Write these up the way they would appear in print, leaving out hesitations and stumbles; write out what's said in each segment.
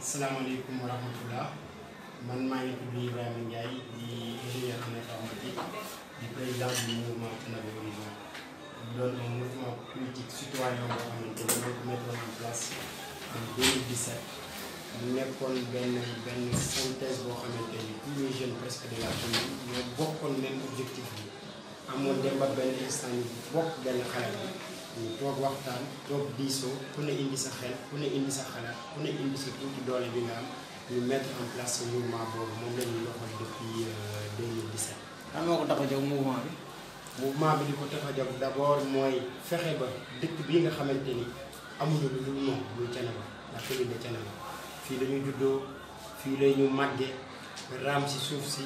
Assalamualaikum warahmatullah. Man maa ngi tudd Ibrahima Ndiaye di ingénieur en informatique di président du mouvement Thiénaba Horizon doon un mouvement politique citoyen boo xamante ni ñoo ko mettre en place en 2017 mu nekkoon benn synthèse boo xamante ni tous les jeunes presque de la commune ñoo bokkoon même objectif bi amoon dem ba benn instant ñu bokk benn xalaat bi ñu toog waxtaan toog diisoo ku ne indi sa xel ku ne indi sa xalaat ku ne indi sa tuuti doole bi nga am ñu mettre en place ce mouvement boobu moom la ñuy doxal depuis 2017. lan moo ko tax a jóg mouvement bi. mouvement bi li ko tax a jóg d'abord mooy fexe ba dëkk bii nga xamante ni amuñu lu dul moom muy Thiénaba la commune de Thiénaba fii la ñu juddoo fii la ñu màggee raam si suuf si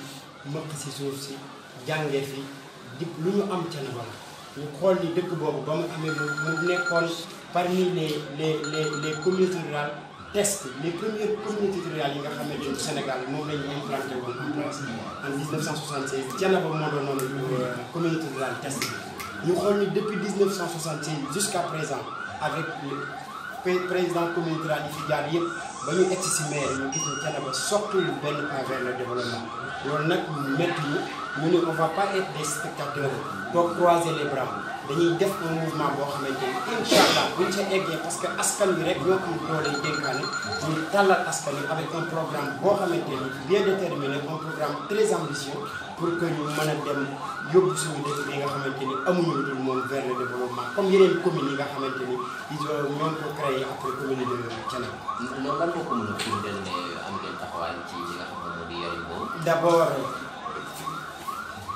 mëq si suuf si jànge fi di lu ñu am Thiénaba la. ñu xool ni dëkk boobu ba mu amee mu nekkoon parmi les communautés rurales test les premières communautés rurales yi nga xamante ni Sénégal moom la ñu implanté woon en place en 1976 Thiénaba moo doonoon communauté rurale test bi ñu xool ni depuis 1976 jusqu'à présent avec le président communauté rurale yi fi jaar yëpp ba ñu egsi si maire ñu gis ni Thiénaba sortul benn pas vers le développement loolu nag métti ñu ne on va pas être des spectateurs pour croiser les bras dañuy def un mouvement boo xamante ni incha allah buñ ca eggee parce que askan bi rek ñoo am doole dénkaane ñu tàllal askan wi avec un programme boo xamante ni bien déterminé un programme très ambitieux pour que ñu mën a dem yóbbu suñu dëkk bi nga xamante ni amuñu lu dul moom vers le développement comme yeneen communes yi nga xamante ni ñoo ko créé après commune de Thiénaba. loolu lan moo ko mën a firndeel ne am ngeen taxawaay ci li nga xam ne moo di yore boobu. D'abord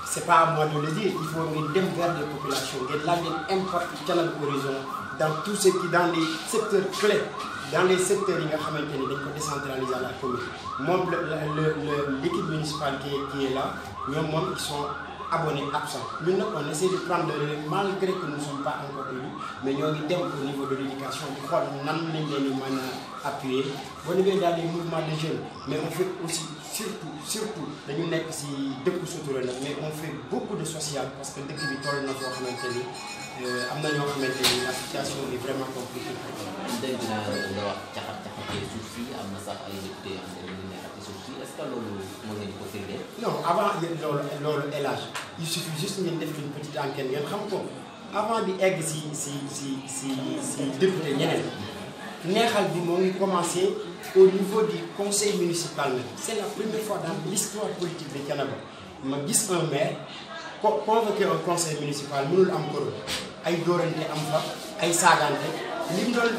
c'est pas à moi de le dire, il faut ngeen dem vers les populations ngeen laaj leen impact Thiénaba Horizon dans tout ce qui dans les secteurs clés dans les secteurs yi nga xamante ni dañ ko décentraliser à la commune moom l'équipe municipale qui est là ñoom moom ils sont abonnés absents ñun nag on essaie de prendre le relais malgré que nous ne sommes pas encore élus mais ñoo ngi dem au niveau de l'éducation di xool nan lañ leen di mën a appuyer boo demee dans les mouvements de jeunes mais on fait aussi surtout dañu nekk si dëkku sutura nag mais on fait beaucoup de social parce que dëkk bi toll na foo xamante ni am na ñoo xamante ni la situation est vraiment compliquée. dégg naa nga wax caxat-caxatee suuf si am na sax ay député yoo xam ne ñu neexati suuf si est-ce que loolu mën nga ñu ko firndeel. non avant loolu élage il suffit juste ngeen def une petite enquête ngeen xam ko avant di egg si député ñeneen neexal bi moo ngi commencé au niveau du conseil municipal même c'est la première fois dans l'histoire politique de Thiénaba ma gis un maire convoqué un conseil municipal mënul am koro ay dóorante am fa ay saagante li mu doon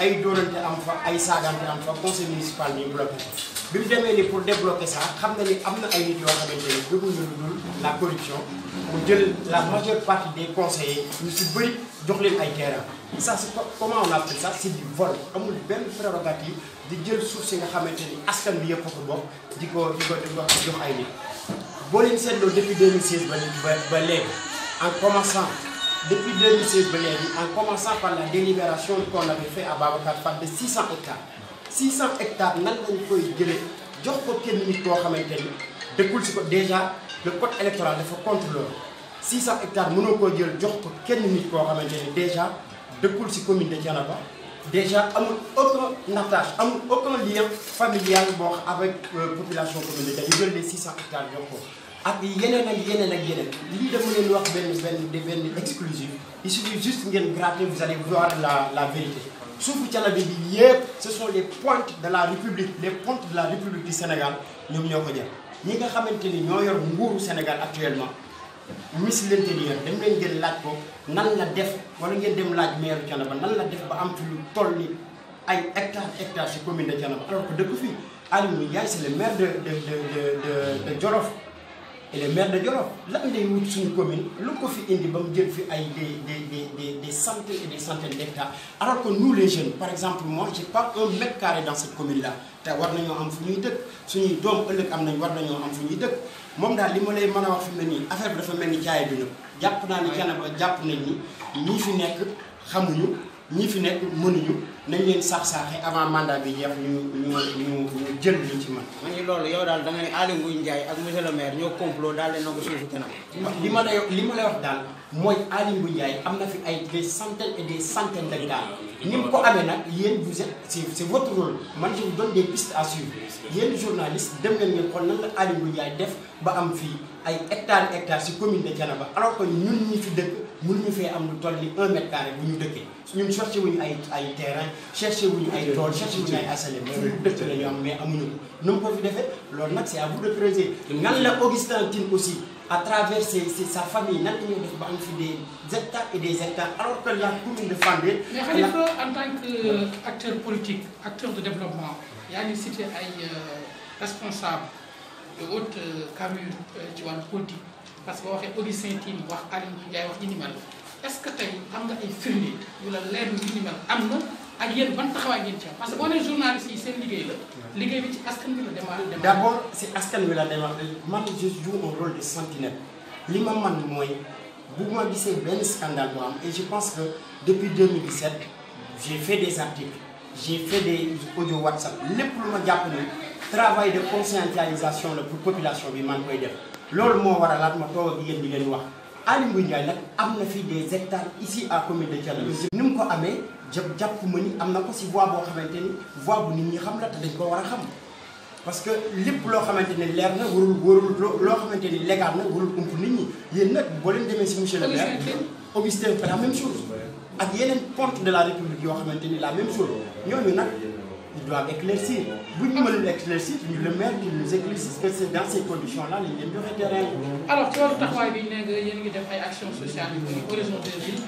ay dóorante am fa ay saagante am fa conseil municipal bi bloqué ko bi mu demee ni pour débloquer ça xam na ni am na ay nit yoo xamante ni bëgguñu lu dul la corruption mu jël la majeure partie des conseillers ñu si bëri jox leen ay terrain ça c'est comment on appelle ça c'est du vol amul benn prérogative di jël suuf si nga xamante ni askan bi yëpp ko bokk di ko jox ay nit boo leen seetloo depuis 2016 ba léegi en commençant depuis 2016 ba léegi en commençant par la délibération qu'on avait fait à Babacar Fall de 600 hectares 600 hectares nan lañ koy jëlee jox ko kenn nit koo xamante ni dëkkul si ko déjà le code électoral dafa contre loolu 600 hectares mënoo koo jël jox ko kenn nit koo xamante ni déjà dëkkul si commune de Thiénaba déjà amul aucun attache amul aucun lien familial boo avec population commune de Thiénaba ñu jël les 600 hectares jox ko ak yeneen ak yeneen ak yeneen lii dama leen wax benn exclusif il suffit juste ngeen gratter vous allez voir la vérité suufu Thiénaba bi yëpp ce sont les pointes de la République les pointes de la République du Sénégal ñoom ñoo ko jël ñi nga xamante ni ñoo yor nguuru Sénégal actuellement ministre de l'Intérieur dem leen ngeen laaj ko nan la def wala ngeen dem laaj maire Thiénaba nan la def ba am fi lu toll ni ay hectares ci commune de Thiénaba alors que dëkk fii Aliou Ndiaye c'est le maire de Djolof et le maire de Djolof lan lay wut suñu commune lu ko fi indi ba mu jël fi ay des centaines et des centaines d'hectares alors que nous les jeunes par exemple moi j'ai pas un mètre carré dans cette commune là te war nañoo am fu ñuy dëkk suñuy doom ëllëg am nañ war nañoo am fu ñuy dëkk moom daal li ma lay mën a wax fi mu ne nii affaire bi dafa mel ni jaay du nëb jàpp naa ni Thiénaba jàpp nañ ni ñii fi nekk xamuñu ñii fi nekk mënuñu nañ leen sax-saaxe avant mandat bi jeex ñu jël liñ ci mën. ma ni loolu yow daal da nga ne Aly Ngouille Ndiaye ak monsieur le maire ñoo complot daal di nangu suufu Thiénaba. li ma lay wax daal mooy Aly Ngouille Ndiaye am na fi ay des centaines et des centaines d'hectares ni mu ko amee nag yéen vous êtes c'est votre rôle man je vous donne des pistes à suivre yéen journalistes dem leen ngeen xool nan la Aly Ngouille Ndiaye def ba am fii ay hectares ci commune de Thiénaba alors que ñun ñi fi dëkk mënuñu fee am lu toll ni 1 mètre carré bu ñu dëkkee ñun cherché wuñu ay terrain cherché wuñu ay tool cherché wuñu ay HLM fu dëkk la ñu am mais amuñu ko nu mu ko fi defee loolu nag c'est à vous de creuser nan la Augustin Tine aussi à travers sa famille nan la ñuy def ba am fi des hectares et des hectares alors que la commune de Fandène. mais Khalifa en tant que acteur politique acteur de développement yaa ngi cité ay responsables de haute carrure ci wàllu politique parce que boo waxee Augustin Tine wax Aly Ngouille Ndiaye wax yi ni mel est-ce que tey am nga ay firnde yu la leer yi ni mel am na ak yéen ban taxawaay ngeen ci am parce que boo nee journaliste yi seen liggéey la liggéey bi ci askan wi la démarré. d'abord c'est askan wi la démarré man je joue un rôle de sentinelle li ma man mooy bu ma gisee benn scandale bu am et je pense que depuis 2017 j'ai fait des articles j'ai fait des audio WhatsApp lépp lu ma jàpp ni travail de conscientisation la pour population bi man koy def loolu moo waralaat ma toog ak yéen di leen wax Aly Ngouille Ndiaye nag am na fi des hectares ici à commune de Thiénaba ni mu ko amee jàpp ma ni am na ko si voie boo xamante ni voie bu nit ñi xam la te dañ ko war a xam parce que lépp loo xamante ni leer na warul loo xamante ni légal na warul ump nit ñi yéen nag boo leen demee si monsieur le maire Augustin fait la même chose ak yeneen compte de la République yoo xamante ni la même chose ñooñu nag ils doivent éclaircir bu ñu mënul éclaircir ñu le maire qui nous éclaircisse que c'est dans ces conditions là lañ leen joxe terrain. alors ci wàllu taxawaay bi ne nga yéen ngi def ay actions sociales yu bëri horizon de ville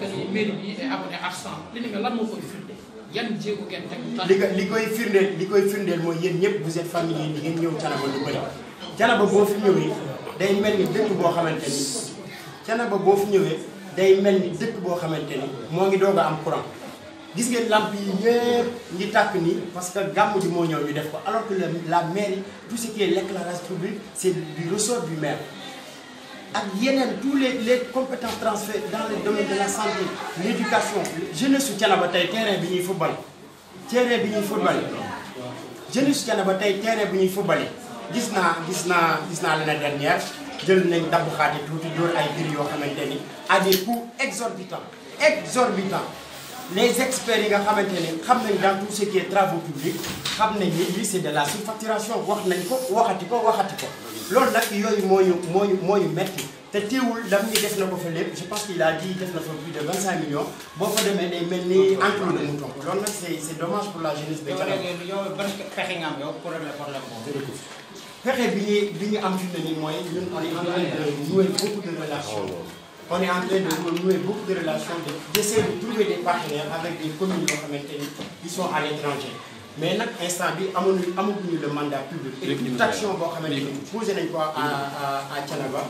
que ni mairie bi est abonné absent li ni nga lan moo koy firnde yan jéego ngeen teg. li koy firndeel mooy yéen ñëpp vous êtes familier di ngeen ñëw Thiénaba lu bëri Thiénaba boo fi ñëwee day mel ni dëkk boo xamante ni Thiénaba boo fi ñëwee day mel ni dëkk boo xamante ni moo ngi doog a am courant. gis ngeen lamp yi yëpp ngi tàkk nii parce que gàmmu ji moo ñëw ñu def ko alors que la mairie tout ce qui est l'éclairage public c'est du ressort du maire ak yeneen tous les compétences transférées dans le domaine de la santé l'éducation jeunesse su Thiénaba tey terrain bi ñuy football jeunesse su Thiénaba tey terrain bi ñuy football gis naa l'année dernière jël nañ dabbu xaati tuuti dóor ay biir yoo xamante ni à des coûts exorbitants les experts yi nga xamante ne xam nañ dans tout ce qui est travaux publics xam nañ ni lii c'est de la surfacturation wax nañ ko waxati ko loolu nag yooyu moo ñu metti te teewul lam ni def na ko fa lépp je pense qu'il a dit def na fa plus de 25 millions boo fa demee day mel ni enclos de mouton loolu nag c'est dommage pour la jeunesse de Thiénaba. yow ban pexe nga am yow pour régler problème boobu. pexe bi ñu am fi mu ne nii mooy ñun on est en train de nouer beaucoup de relations. On est en train de nouer beaucoup de relations, d'essayer de trouver des partenaires avec des communes qui sont à l'étranger. Mais nag instant bi amaguñu le mandat public. Et toute action boo xamante ni posé nañ ko à Thiénaba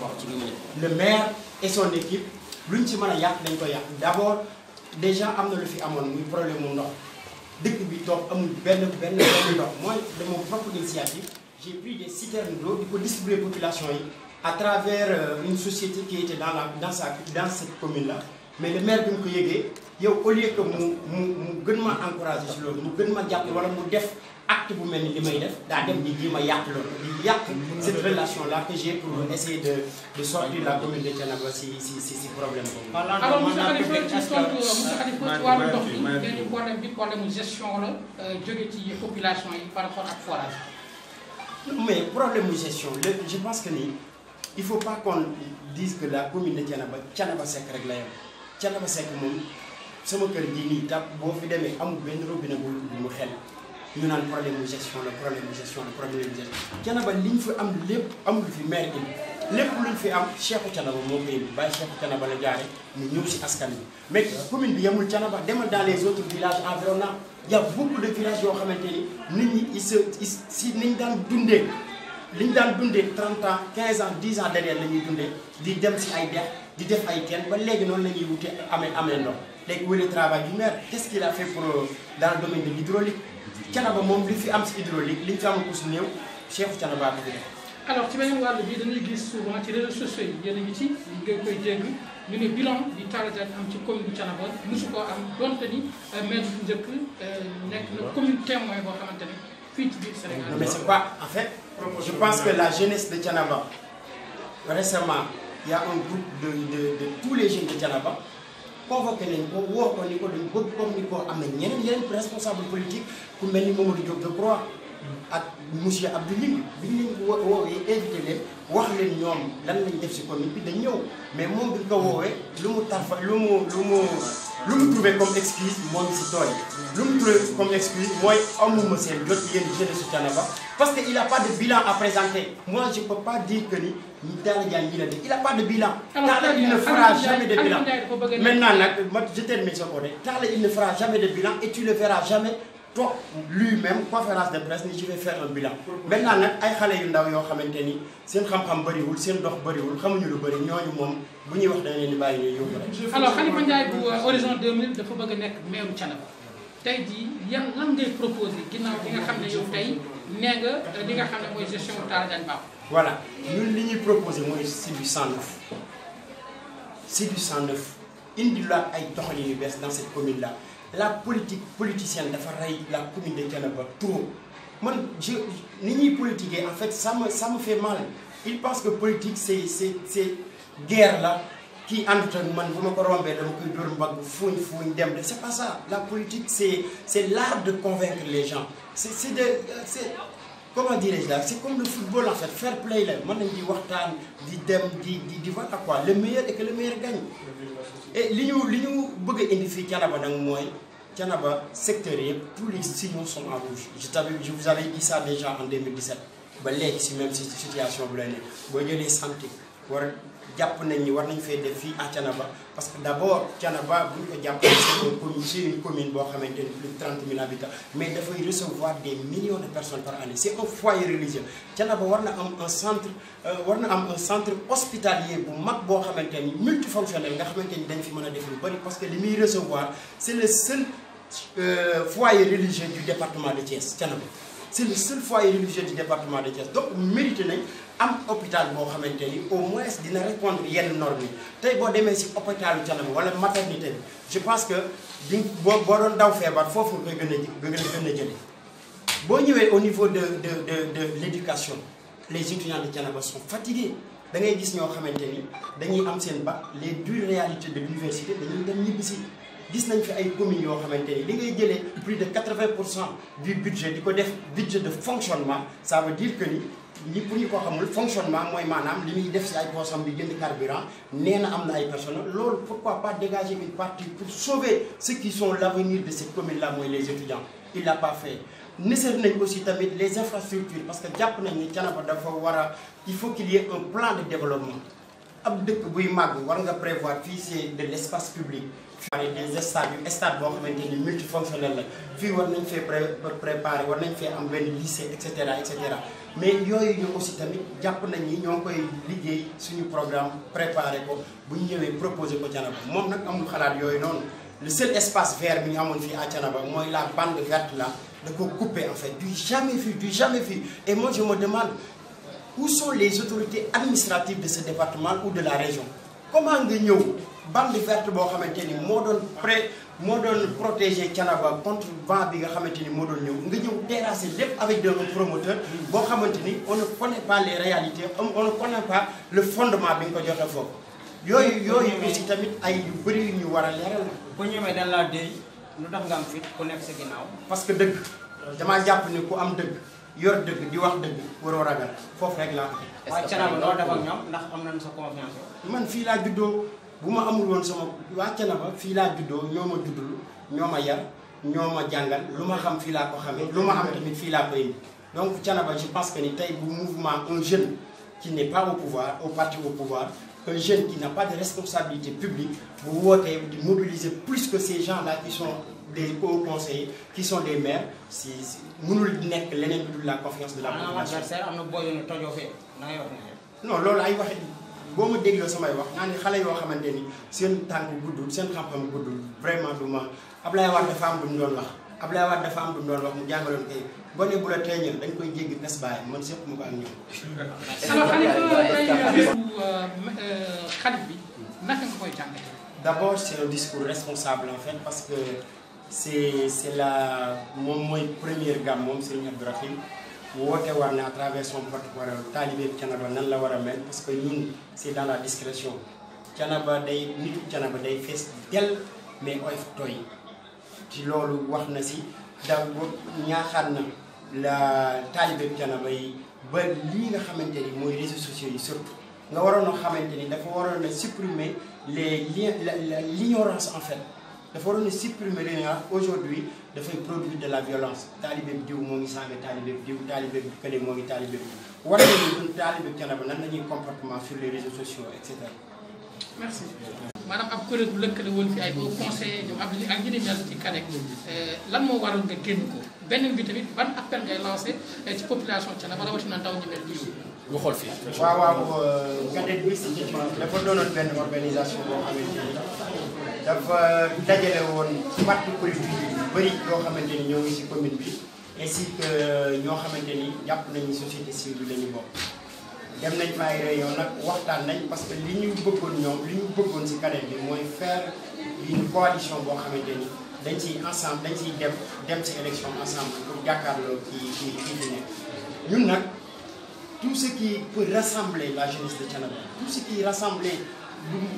le maire et son équipe luñ ci mën a yàq dañ ko yàq d'abord déjà am na lu fi amoon muy problème mu ndox dëkk bi toog amul benn ndox mooy de mon propre initiative j'ai pris des citernes d'eau di ko distribuer population yi à travers une société qui était dans cette commune-là. Mais le maire bi mu ko yëgee yow au lieu que mu gën ma encourager si loolu mu gën ma jàpp wala mu def acte bu mel ni li may def daa dem di jéem a yàq loolu di yàq cette relation-là que j'ai pour essayer de sortir la commune de Thiénaba si problème boobu. alors monsieur Khalifa ci wàllu ndox bi ngeen problème bi problème gestion la jóge ci population yi par rapport ak forage. mais problème mu gestion je pense que ni. Il ne faut pas qu'on dise que la commune de Thiénaba Seck rek la yem Thiénaba Seck moom sama kër gii nii tap boo fi demee amul benn robinet bu mu xel ñu naan problème de gestion Thiénaba li ñu fi am lépp amul fi maire bi lépp lu ñu fi am Cheikhou Thiénaba moo koy indi bàyyi Cheikhou Thiénaba la jaare mu ñëw si askan bi mais commune bi yemul Thiénaba demal dans les autres villages environnants il y a beaucoup de villages yoo xamante ni nit ñi si niñ daan dundee li ñu daan dundee 30 ans 15 ans 10 ans derrière la ñuy dundee di dem si ay dex di def ay teen ba léegi noonu la ñuy wute amee ndox léegi où est le travail du maire qu'est-ce qu'il a fait pour dans le domaine de l'hydraulique Thiénaba moom li fi am si hydraulique li ñu fi am ko su néew Cheikhou Thiénaba ko fi def. alors ci beneen wàll bi dañuy gis souvent ci réseaux sociaux yi yéen a ngi ci ngeen koy dégg ñu ne bilan bi Talla Diagne am ci commune bu Thiénaba mosu koo am donte ni maire bu njëkk nekk na commune témoin boo xamante ne fii ci biir Sénégal. Non mais c'est pas en fait je pense que la jeunesse de Thiénaba récemment il y a un groupe de tous les jeunes de Thiénaba convoqué nañ ko woo ko ni ko dañ bëgg comme ni ko am na yeneen responsable politique ku mel ni Mamadou Diop Decroix ak monsieur Abdou Lim bi ñu leen woowee invité leen wax leen ñoom lan lañ def si commune bi dañ ñëw mais moom bi ñu ko woowee lu mu trouvé comme excuse moom si tooy lu mu trouvé comme excuse mooy amuma seen jot yéen jeunesse su Thiénaba parce que il a pas de bilan à présenter moi je peux pas dire que ni Talla Diagne ñi la def il a pas de bilan. Talla il ne fera jamais de bilan maintenant nag je termine sa côté Talla il ne fera jamais de bilan et tu le verras jamais. toi lui-même conférence de presse ni je vais faire un bilan maintenant nag ay xale yu ndaw yoo xamante ni seen xam-xam bëriwul seen dox bëriwul xamuñu lu bëri ñooñu moom bu ñuy wax dañ leen di bàyyi ñuy yóbbu rek. alors Khalifa Ndiaye bu Horizon 2000 dafa bëgg a nekk maire Thiénaba tey jii lan ngay proposé ginnaaw bi nga xam ne yow tey nee nga li nga xam ne mooy gestion Talla Diagne baax. voilà ñun li ñuy proposé mooy c'est du 109 c'est du 109 indilaat ay doxalin yu bees dans cette commune là. La politique politicienne dafa rey la commune de Thiénaba trop man ni ñuy politiquer en fait ça me fait mal il pense que politique c'est guerre là kii àndut ak man bu ma ko rombee dama koy dóor mbagg fuuñ dem de c'est pas ça la politique c'est l'art de convaincre les gens c'est comment dirais-je là c'est comme le football en fait fair play la mën nañ di waxtaan di dem di voilà quoi le meilleur et que le meilleur gagne et li ñu bëgg a indi fii Thiénaba nag mooy Thiénaba secteur yëpp tous les signaux sont en rouge je vous avais dit ça déjà en 2017 ba léegi si même si situation bu la ne boo jëlee santé war jàpp nañ ni war nañ fee def fii à Thiénaba parce que d'abord Thiénaba bu ñu ko jàppee c'est une commune boo xamante ni plus de 30 000 habitants mais dafay recevoir des millions de personnes par année c'est un foyer religieux Thiénaba war na am un centre hospitalier bu mag boo xamante ni multifonctionnel nga xamante ni dañ fi mën a def lu bari parce que li muy recevoir c'est le seul foyer religieux du département de Thiès Thiénaba c'est le seul foyer religieux du département de Thiès donc mérité nañ am hôpital boo xamante ni au moins dina répondre yenn normes yi tey boo demee si hôpitalu Thiénaba wala maternité bi je pense que boo doon daw feebar foofu nga koy gën a jëlee boo ñëwee au niveau de l'éducation les étudiants de Thiénaba sont fatigués da ngay gis ñoo xamante ni dañuy am seen bac les dures réalités de l'université dañuy dem ñibbisi gis nañ fi ay communes yoo xamante ni li ngay jëlee plus de 80% du budget di ko def budget de fonctionnement ça veut dire que ni pour ñu ko xamul fonctionnement mooy maanaam li muy def si ay poosam bi jënd carburant nee na am na ay personnel loolu pourquoi pas dégager une partie pour sauver ceux qui sont l'avenir de cette commune là mooy les étudiants il l'a pas fait nësër nañ aussi tamit les infrastructures parce que jàpp nañ ni Thiénaba dafa war a il faut qu'il y ait un plan de développement ab dëkk buy màgg war nga prévoir fii c'est de l'espace public des stade boo xamante ni multifonctionnel la fii war nañ fee préparer war nañ fee am benn lycée et cetera mais yooyu ñu aussi tamit jàpp nañ ni ñoo ngi koy liggéey suñu programme préparer ko bu ñu ñëwee proposer ko Thiénaba moom nag amul xalaat yooyu noonu le seul espace vert bi ñu amoon fii à Thiénaba mooy la bande verte là da ko couper en fait du jamais vu et moi je me demande où sont les autorités administratives de ce département ou de la région comment nga ñëw bande verte boo xamante ni moo doon protéger Thiénaba contre vent bi nga xamante ni moo doon ñëw nga ñëw terrasser lépp avec un promoteur boo xamante ni on ne connaît pas les réalités on ne connaît pas le fondement bi nga ko joxe foofu yooyu aussi tamit ay yu bëri yu ñu war a leeral la. bu ñëwee dañ laa déy lu tax nga am fit ku nekk sa ginnaaw. parce que dëgg damaa jàpp ni ku am dëgg yor dëgg di wax dëgg waroo ragal foofu rek laa ko. waaye Thiénaba loo def ak ñoom ndax am nañ sa confiance. man fii laa juddoo bu ma amul woon sama waa Thiénaba fii laa juddoo ñoo ma juddul ñoo ma yar ñoo ma jàngal lu ma xam fii laa ko xamee lu ma xam tamit fii laa ko indi donc Thiénaba je pense que ni tey bu mouvement un jeune qui n'est pas au pouvoir au parti au pouvoir un jeune qui n'a pas de responsabilité publique bu wootee di mobiliser plus que ces gens-là qui sont des hauts conseillers qui sont des maires si mënul nekk leneen lu dul la confiance de la population. am na booy yu ne tojoo fee na ngay wax ne. non loolu ay waxe boo ma dégloo samay wax naa ne xale yoo xamante ni seen tànk guddul seen xam-xam guddul vraiment du ma Ablaye Wade dafa am lu mu doon wax Ablaye Wade dafa am lu mu doon wax mu jàngaloon kay gone bu la teeñal dañ koy jéggi pes baay man sépp mu ko ak ñoom. alors Khalifa tey xarit bi naka nga koy jàngatee. D'abord c'est un discours responsable en fait parce que c'est la moom mooy première gamme moom Serigne Abdou Rahim woote war na à travers son porte-parole taalibe Thiénaba nan la war a mel parce que ñun c'est dans la discrétion Thiénaba day nitu Thiénaba day fees del mais oyof tooy ci loolu wax na si da ñaaxaat na la taalibe Thiénaba yi ba lii nga xamante ni mooy réseaux sociaux yi surtout nga waroon a xamante ni dafa waroon a supprimer les liens l'ignorance en fait dafa waroon a supprimer l'ignorance aujourd'hui dafay produire de la violence taalibe bi diw moo ngi saaga taalibe bi diw taalibe bi kële moo ngi taalibe bi war nañu ñun taalibe Thiénaba nan la ñuy comportement sur les réseaux sociaux et cetera. merci. maanaam ab kuréel bu lëkkale woon fi ay conseillers ñoom ak ñi ni mel ci CADEC lan moo waral nga génn ko beneen bi tamit ban appel ngay lancé ci population Thiénaba rawatina ndaw ñi mel nii. ñu xool fii. waaw CADEC bi si dafa doonoon benn organisation boo xamante ni dafa dajale woon parti politique yu bëri yoo xamante ni ñoo ngi si commune bi ainsi que ñoo xamante ni jàpp nañu société civile bi la ñu bokk. dem nañ fa ay réunion nag waxtaan nañ parce que li ñu bëggoon ñoom li ñu bëggoon si CADEC bi mooy faire une coalition boo xamante ni dañ ciy ensemble dañ ciy dem ci élection ensemble pour jàkkaarloo kii fi nekk ñun nag. Tout ce qui peut rassembler la jeunesse de Thiénaba, tout ce qui rassembler,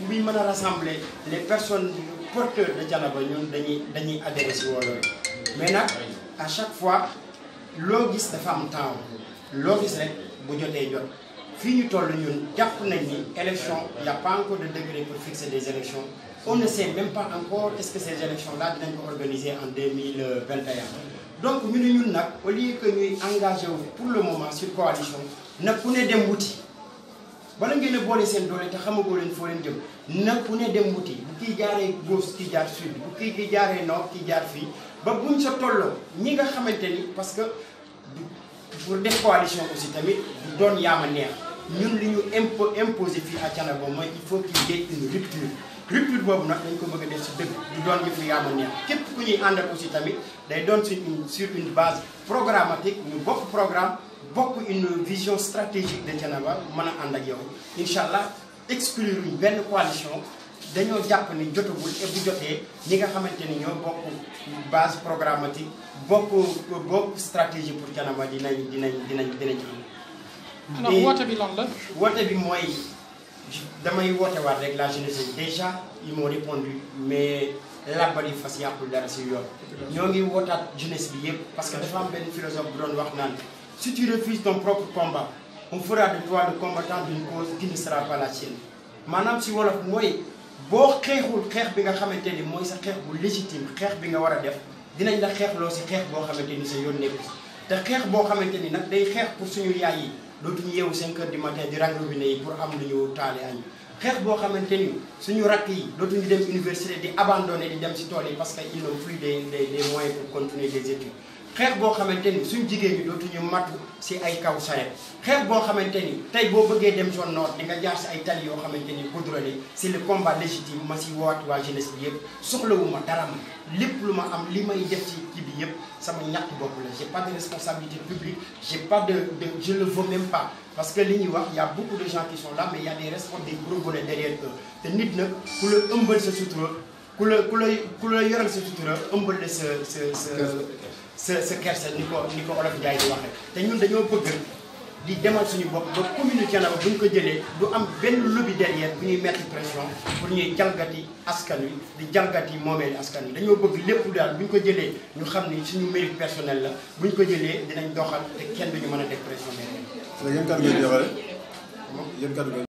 oui, mën a rassembler les personnes porteurs de Thiénaba ñun dañuy adhérer si wóor mais nag à chaque fois loo gis dafa am temps loo gis rek bu jotee jot fii ñu toll ñun jàpp nañ ni élection il y a pas encore de décret pour fixer des élections on ne sait même pas encore est-ce que ces élections là dinañ ko organiser en 2021 donc ñu ne ñun nag au lieu que ñuy engagé wu pour le moment sur coalition nag ku ne dem wuti bala ngeen a boole seen doole te xamagoo leen foo leen jëm nag ku ne dem wuti bu kii jaaree gauche kii jaar sud bu kii jaaree nord kii jaar fii ba buñ sa tolloo ñi nga xamante ni parce que pour def coalition aussi tamit du doon yaama neex ñun li ñu imposé fii à Thiénaba mooy il faut qu'il y ait une rupture boobu nag dañ ko bëgg a def si dëgg du doon ñu fi yaama neex képp ku ñuy àndal aussi tamit day doon sur une base programmatique ñu bokk programme bokk une vision stratégique de Thiénaba mën a ànd ak yow incha allah exclure une benn coalition dañoo jàpp ni jotagul et bu jotee ñi nga xamante ni ñoo bokk base programmatique bokk stratégie pour Thiénaba dinañ am. alors woote bi lan la. woote bi mooy damay woote waat rek la jeunesse déjà ils m'ont répondu mais labali fas yàqul dara si yoon. ñoo ngi wootaat jeunesse bi yëpp parce que dafa am benn philosophe bu doon wax naan. Si tu refuses ton propre combat, on fera de toi le combattant d'une cause qui ne sera pas la tienne. maanaam si wolof mooy boo xeexul xeex bi nga xamante ni mooy sa xeex bu légitime xeex bi nga war a def dinañ la xeexloo si xeex boo xamante ni sa yoon nekk te xeex boo xamante ni nag day xeex pour suñu yaay yi dootuñu yeewu 5 heures du matin di rang robinet yi pour am lu ñu taale añ xeex boo xamante ni suñu rakk yi dootuñu dem université di abandonné di dem si tool yi parce que ils n'ont plus des moyens pour continuer des études. xeex boo xamante ni suñ jigéen ñi dootuñu matu si ay kaw saret xeex boo xamante ni tey boo bëggee dem zone nord di nga jaar si ay tali yoo xamante ni goudronné c'est le combat légitime ma si woot waa jeunesse bi yëpp soxlawuma dara ma lépp lu ma am li may def ci kii bi yëpp sama ñàkk bopp la j'ai pas de responsabilité publique j'ai pas de je le veux même pas parce que li ñuy wax y a beaucoup de gens qui sont là mais y a des responsables des gros bonnets derrière eux te nit nag ku la ëmbal sa sutura ku la yoral sa sutura ëmbal la sa kersa ni ko Olof Njaay di waxee te ñun dañoo bëgg di demal suñu bopp ba commune Thiénaba bu ñu ko jëlee du am benn lobby derrière bu ñuy mettre pression pour ñuy jalgati askan wi di jalgati moomeeli askan wi dañoo bëgg lépp daal bu ñu ko jëlee ñu xam ni suñu mérite personnel la bu ñu ko jëlee dinañ doxal te kenn duñu mën a def pression derrière. yéen kàddu gi